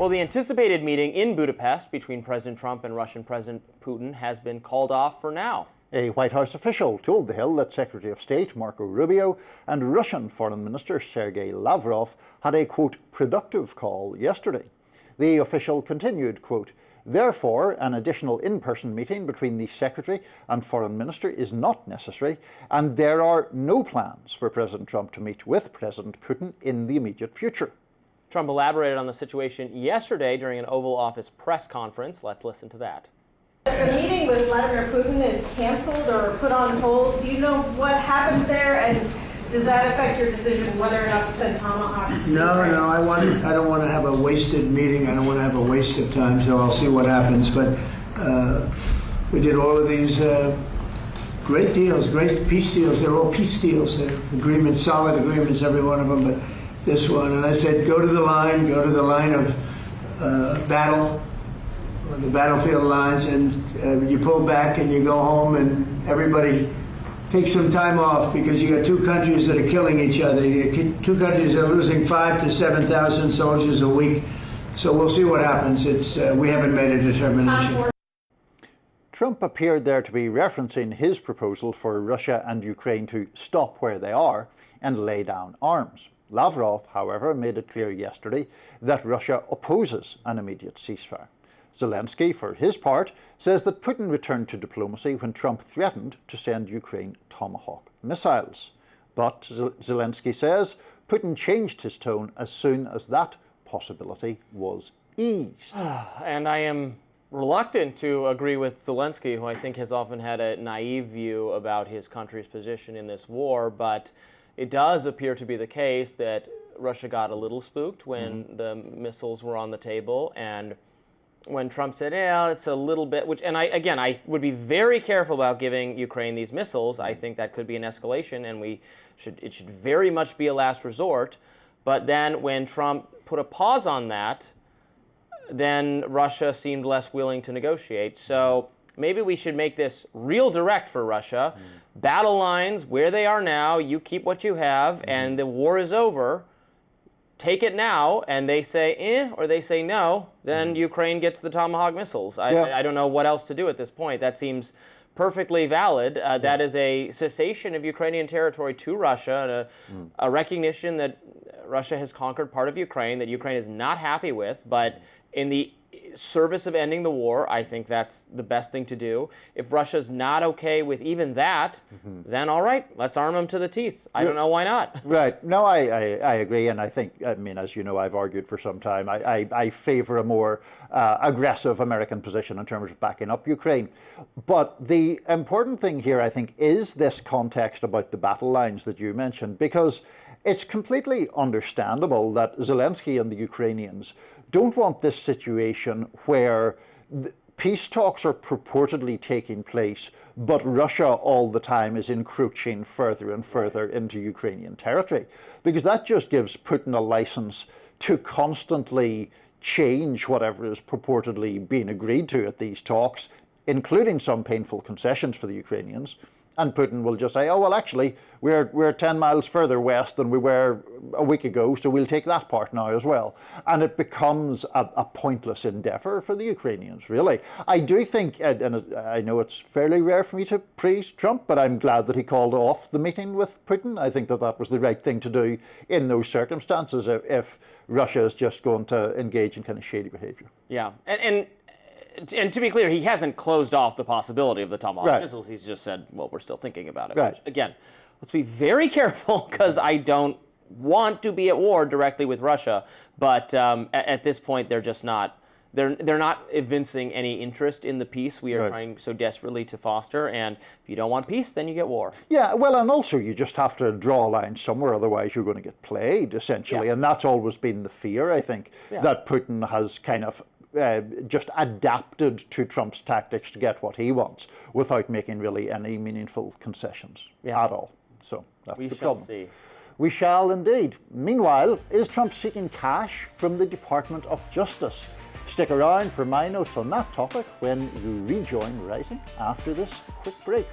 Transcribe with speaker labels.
Speaker 1: Well, the anticipated meeting in Budapest between President Trump and Russian President Putin has been called off for now.
Speaker 2: A White House official told The Hill that Secretary of State Marco Rubio and Russian Foreign Minister Sergei Lavrov had a, quote, productive call yesterday. The official continued, quote, therefore, an additional in-person meeting between the Secretary and Foreign Minister is not necessary, and there are no plans for President Trump to meet with President Putin in the immediate future.
Speaker 1: Trump elaborated on the situation yesterday during an Oval Office press conference. Let's listen to that.
Speaker 3: The meeting with Vladimir Putin is canceled or put on hold. Do you know what happened there, and does that affect your decision whether or not to send tomahawks?
Speaker 4: No, I don't want to have a wasted meeting. I don't want to have a waste of time, so I'll see what happens. But we did all of these great deals, great peace deals. They're all peace deals. They're agreements, solid agreements, every one of them. But this one, and I said, go to the line of battle, the battlefield lines, and you pull back and you go home, and everybody take some time off, because you got two countries that are killing each other. Two countries that are losing 5,000 to 7,000 soldiers a week. So we'll see what happens. We haven't made a determination.
Speaker 2: Trump appeared there to be referencing his proposal for Russia and Ukraine to stop where they are and lay down arms. Lavrov, however, made it clear yesterday that Russia opposes an immediate ceasefire. Zelensky, for his part, says that Putin returned to diplomacy when Trump threatened to send Ukraine tomahawk missiles. But Zelensky says Putin changed his tone as soon as that possibility was eased.
Speaker 1: And I am reluctant to agree with Zelensky, who I think has often had a naive view about his country's position in this war, but it does appear to be the case that Russia got a little spooked when the missiles were on the table, and when Trump said, yeah, it's a little bit, I would be very careful about giving Ukraine these missiles. I think that could be an escalation, and it should very much be a last resort. But then when Trump put a pause on that, then Russia seemed less willing to negotiate. So maybe we should make this real direct for Russia. Battle lines where they are now, you keep what you have, and the war is over. Take it now, and they say or they say no, then Ukraine gets the Tomahawk missiles. I don't know what else to do at this point. That seems perfectly valid. That is a cessation of Ukrainian territory to Russia, and a recognition that Russia has conquered part of Ukraine, that Ukraine is not happy with, but in the service of ending the war, I think that's the best thing to do. If Russia's not okay with even that, then all right, let's arm them to the teeth. I don't know why not.
Speaker 2: Right. No, I agree, and I think, as you know, I've argued for some time, I favor a more aggressive American position in terms of backing up Ukraine. But the important thing here, I think, is this context about the battle lines that you mentioned, because it's completely understandable that Zelensky and the Ukrainians don't want this situation where peace talks are purportedly taking place, but Russia all the time is encroaching further and further into Ukrainian territory, because that just gives Putin a license to constantly change whatever is purportedly being agreed to at these talks, including some painful concessions for the Ukrainians. And Putin will just say, oh, well, actually, we're 10 miles further west than we were a week ago, so we'll take that part now as well. And it becomes a pointless endeavor for the Ukrainians, really. I do think, and I know it's fairly rare for me to praise Trump, but I'm glad that he called off the meeting with Putin. I think that was the right thing to do in those circumstances if Russia is just going to engage in kind of shady behavior.
Speaker 1: Yeah, and to be clear, he hasn't closed off the possibility of the Tomahawk missiles. He's just said, well, we're still thinking about it.
Speaker 2: Right.
Speaker 1: Which, again, let's be very careful, because I don't want to be at war directly with Russia. But at this point, they're just not. They're not evincing any interest in the peace we are trying so desperately to foster. And if you don't want peace, then you get war.
Speaker 2: Yeah, well, and also you just have to draw a line somewhere, otherwise you're going to get played, essentially. And that's always been the fear, I think, that Putin has kind of just adapted to Trump's tactics to get what he wants without making really any meaningful concessions at all. So that's the problem.
Speaker 1: See.
Speaker 2: We shall indeed. Meanwhile, is Trump seeking cash from the Department of Justice? Stick around for my notes on that topic when you rejoin Rising after this quick break.